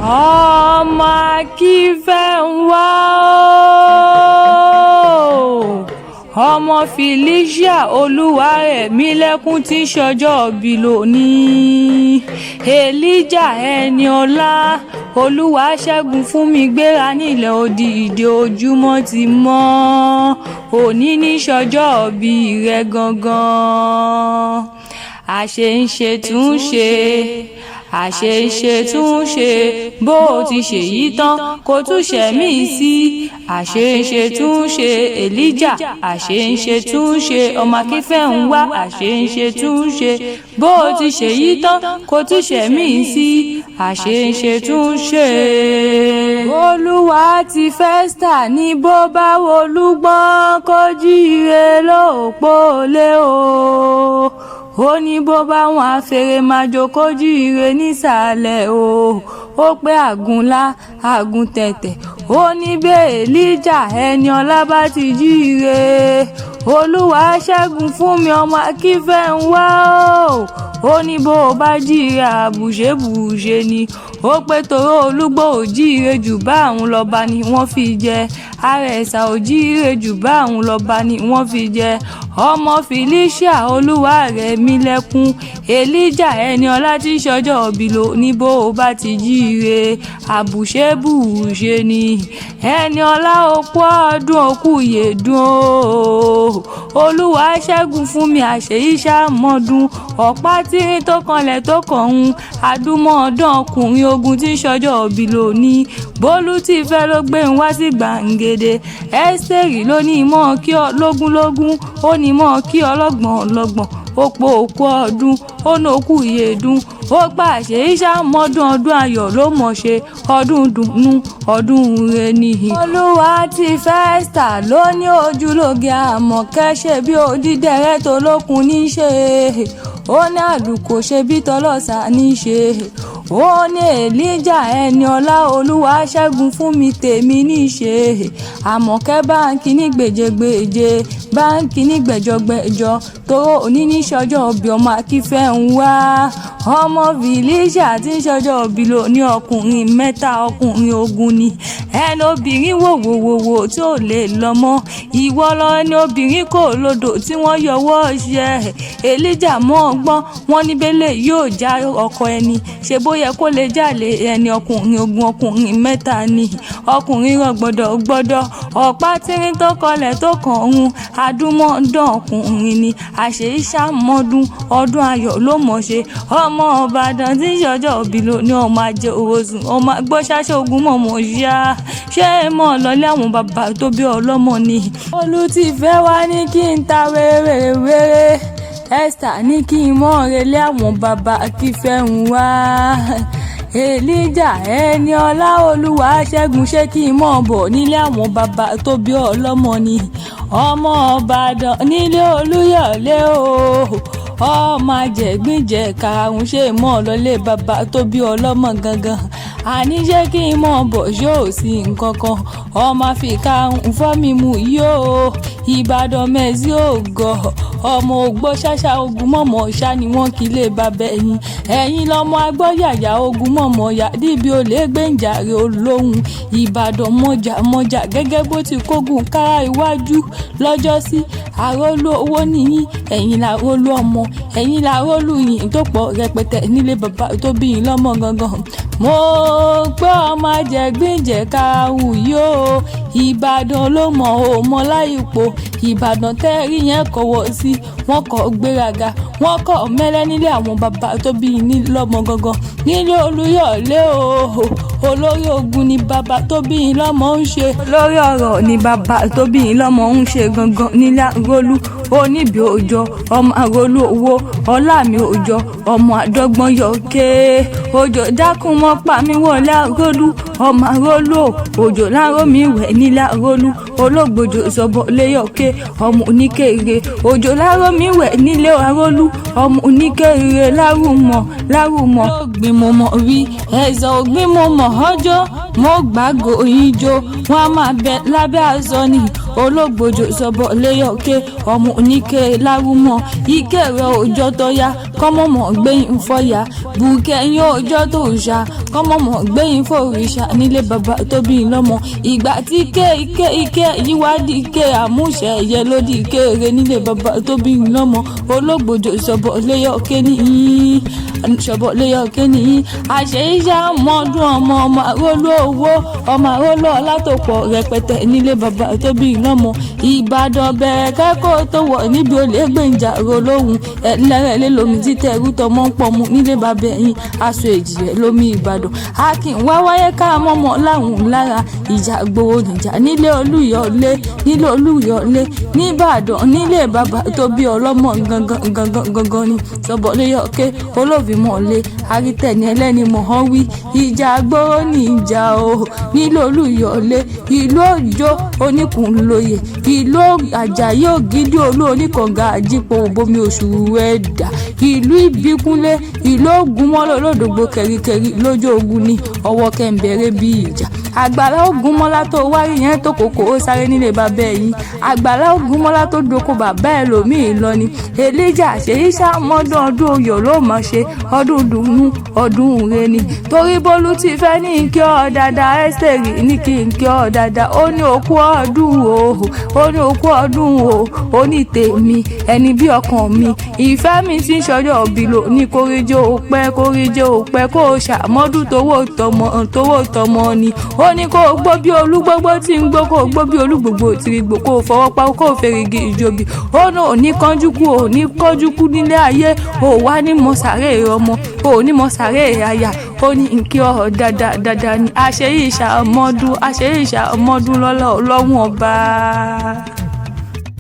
ọmọ Akínfẹ́ńwá o ọmọ Felicia Olúwarẹ̀mílẹ́kún tí ṣọjọ́ọbí lónìí. Elijah Ẹniọlá Olúwaṣẹ́gun Fúnmi gbéra nílẹ̀ òdìdí ojúmọ́ ti mọ́, òní ní ṣọjọ́ọbí rẹ̀ gangan. àṣeṣetúnṣe bó o ti ṣèyí tán kó tún ṣẹ̀mí sí. àṣeṣetúnṣe Elijah, àṣeṣetúnṣe ọmọ Akínfẹ́ńwá, àṣeṣetúnṣe bó o ti ṣèyí tán kó tún ṣẹ̀mí sí. àṣeṣetúnṣe. Olúwa ti Fẹ́stà ní bó bá wolúgbọ́n kó jíire lóòpó lé o. Ó ní bó bá wọn afẹ́rẹ́ máa jókòó jíire nísàlẹ̀ o. Ó pé àgúnlá àgùntẹ̀tẹ̀, ó ní bẹ́ẹ̀ Elijah Ẹniọlá bá ti jíire. Olúwaṣẹ́gun Fúnmi ọmọ Akínfẹ́ńwá o. Ó ní bó o bá jíire àbùṣebùṣe ni. Ó pé toró olúgbò ò jíire jù bá àwọn lọ́ba ni wọ́n fi jẹ. Àrẹ̀sà ò jíire jù bá àwọn lọ́ba ni wọ́n fi jẹ. ọmọ Felicia Olúwarẹ̀mílẹ́kún Elijah Ẹniọlá tí ṣọjọ́ọbí lónìí bó o bá ti jíire àbùṣebùṣe ni. Ẹniọlá òkú ọdún òkú yèdún o. Olúwaṣẹ́gun Fúnmi àṣeyíṣàmọ́dún ọ̀pá tírín tó kanlẹ̀ tó kọ̀hún àdúmọ̀ọ́dán ọkùnrin ogun tí ṣọjọ́ọbí lónìí. Bólú tí fẹ́ ló gbé ń wá sí gbàǹgede. Ẹ́sítérì ló ní mọ́ kí ọ lógúnlógún, ó ní mọ́ kí ọlọ́gbọ̀n ó po òkú ọdún ó ní òkú yèdún. Ó pàṣẹ ìṣàmọ́dún ọdún ayọ̀ ló mọ̀ ṣe, ọdún dùnnú ọdún ire ni. Olúwa ti Fẹ́stà ló ní ojúlóge Àmọ̀kẹ́ ṣe bí odídẹrẹ́ tó lókun ní ṣe. Ó ní àlùkò ṣe bí tọlọ́sà ní ṣe. Ó ní Elijah Ẹniọlá Olúwaṣẹ́gun Fúnmi tèmi ní ṣe. Àmọ̀kẹ́ báńkì ní gbèjègbèje, báńkì ní gbẹ̀jọgbẹ̀jọ, toró òní ní ṣọjọ́ọbí ọmọ Akínfẹ́ńwá. ọmọ Felicia tí ń ṣọjọ́ọbí lónìí ọkùnrin mẹ́ta ọkùnrin ogun ni. ẹni obìnrin wòwòwòwò tí ò lè lọ mọ́. ìwọ lọ ẹni obìnrin kò lodò tí wọ́n yọwọ́ ṣe. Elijah mọ́ ọgbọ́n wọn ní bẹ́lẹ̀ yóò já ọkọ ẹni, ṣe bóyá kó lè jàlé ẹni ọkùnrin ogun ọkùnrin mẹ́ta ni. ọkùnrin gbọ́dọ̀ ọ̀pá tírín tó kọlẹ̀ tó kàn ń àdúmọ̀ọ́dán ọkùnrin ni. àṣeyíṣàmọ́dún ọdún ayọ̀ ló mọ̀ ṣe. ọmọ Ìbàdàn tí ń ṣọjọ́ọbí lónìí ọmọ ajé òwòsùn ọmọ gbọ́ṣáṣẹ́ ogun mọ̀mọ́ ṣá. ṣé mọ̀ lọ́lé àwọn bàbá tó bí ọlọ́mọ ni. Olú ti fẹ́ wá ní kí n ta wéré. Esther ní kí n mọ̀ relé àwọn bàbá Akínfẹ́ńwá. Elijah Ẹniọlá Olúwaṣẹ́gun ṣé kí n mọ̀ bọ̀ nílé àwọn bàbá tó bí ọlọ́mọ ni. ọmọ Ìbàdàn nílé Olúyọ̀lé o. ọmọ àjẹgbìnjẹ karùn ṣe mọ́ lọlé bàbá tó bí ọlọ́mọ gangan. àní ṣé kí n mọ̀ bọ̀ yóò sí nǹkan kan. ọmọ àfikà ń fọ́ mi mú yóò. Ìbàdàn mẹ́sì ògọ̀ ọmọ ògbó ṣáṣá ogun mọ̀mọ́ ṣá ni wọ́n kì í lè bàbá ẹ̀yìn. ẹ̀yìn lọ́mọ agbọ́yàyà ogun mọ̀mọ́ yá níbi olè gbẹ̀ǹjàre olóhùn. Ìbàdàn mọ̀jà gẹ́gẹ́ bó ti kógun kára iwájú lọ́jọ́sí. àrólú owó nìyí, ẹ̀yìn làrólú ọmọ, ẹ̀yìn làrólú yìí tó pọ̀ rẹpẹtẹ nílé bàbá tó bí yín lọ́mọ gangan. mo gbọ́ ọmọ àjẹgbìnjẹ káwù yóò. Ìbàdàn ló mọ̀ ọ́ mọ́ láyìpọ̀. Ìbàdàn tẹ́rí yẹn kọ̀wọ́ sí, wọ́n kọ́ gbéraga, wọ́n kọ́ mẹ́lẹ́ nílé àwọn bàbá tó bí ní lọ́mọ gangan. nílé Olúyọ̀lé o. olórí ogun ni bàbá tó bí yín lọ́mọ ń ṣe. olórí ọ̀rọ̀ ni bàbá tó bí yín lọ́mọ ń ṣe gangan nílé Arólú. Oníbi òjò ọmọ Arólú owó, Ọlámi òjò ọmọ àdọ́gbọ́n yọ̀ọ́kẹ́. òjò dákun mọ́ pa mí wọlé Arólú. ọmọ Arólú òjò láàárọ̀ mi wẹ̀ nílé Arólú. olóògbòjò sọ̀bọ̀ léyọ̀ọ́kẹ́ ọmọ oníkèrè. òjò láàárọ̀ mi wẹ̀ nílé Arólú. ọmọ oníkèrè lárùmọ̀. ògbìn mo mọ̀ rí ẹ̀sán ògbìn mo mọ̀ ọjọ́. mo gbàgò ìjó wọn a máa bẹ lábẹ́ aṣọ ni. ológbòjò sọ̀bọ̀ léyọ̀kẹ́ ọmọ oníke lárúmọ̀ ike rẹ̀ òjọ́ tó yá kọ́mọ̀mọ̀ gbẹ̀yìn fọ́yà bùkẹ́yìn òjọ́ tó ṣá kọ́mọ̀mọ̀ gbẹ̀yìn fòrìṣà nílé bàbá tó bí lọ́mọ ìgbà tí ike yíwádìí ike àmúṣẹ ẹ̀yẹ lódì ike rẹ̀ nílé bàbá tó bí lọ́mọ ológbòjò sọ̀bọ̀ léyọ̀kẹ́ nìyí ṣọ̀bọ̀ léyọ̀kẹ́ nìyí àṣẹ iṣẹ́ ọmọdún ọmọ àróló owó ọmọ àróló ọlátòpọ̀ rẹpẹtẹ nílé bàbá tó bí lọ́mọ ìbàdàn bẹ̀rẹ̀ kẹ́kọ̀ọ́ tó wọ̀ níbi olè gbẹ̀ǹjà rolóhùn ẹlẹ́rẹ̀lẹ́ lomi títẹ̀ ẹrú tọmọ ń pọ̀ mu nílé bàbá ẹ̀yìn aṣọ èjìrẹ́ lómi ìbàdàn akin wá wáyé ká mọ́mọ́ láwùn lára ìjà gbowó nìjà nílé olúyọ̀lé níbàdàn nílé bàbá tó bí ọlọ́mọ gangan ni ṣọ̀bọ̀ léyọ̀kẹ́ olófìmọ̀lé arítẹ̀ni ẹlẹ́ni mọ̀hán wí ìjà gbowó ní ìjà o nílé olúyọ̀lé ìlú òjò oníkùnlóye ìlú àjàyí ògidì olú oníkànga àjípò òbomi oṣù ẹ̀dá ìlú ìbíkúnlé ìlú ògúnmọ́lá olódògbò kẹ̀ríkẹ̀rí lójú ogun ní ọwọ́ kẹ́ńbẹ̀rẹ̀ bí ìjà àgbàlá ògúnmọ́lá tó wárí yẹn tó kòkó ó sáré nílé bàbá ẹ̀yìn àgbàlá ògúnmọ́lá tó doko bàbá ẹ̀ lòmíì lọ ni èlíjà ṣèyí sàmọ́dún ọdún oyò ló mọ̀ ṣe ọdún dùnú ọdún rẹ ni torí bólú ti fẹ́ ní kí ọ dáadáa ẹ́sẹ̀rì ní kí n kí ọ dáadáa ó ní òkú ọdún ó ní tèmi ẹni bí ọkàn mi ìfẹ́ mi ti ń ṣọjọ́ òbí lò ní kórìjọ́ òpẹ́ kó o ṣàmọ́dún tówó tọmọ ni ó ní kó o gbó bí olúgbógbó tí ń gbó kó o gbó bí olúgbògbò tí ń gbó kó o fọwọ́ pa kó o fèrègì ìjòbí ó ní òní kánjú kú nílé ayé ó wá ní mọ̀sáré ọmọ ó ní mọ̀sáré aya ó ní nkí ọ̀họ̀ dáadáa ni àṣeyí ìṣàmọ́dún lọ́lọ́ ọlọ́run ọba.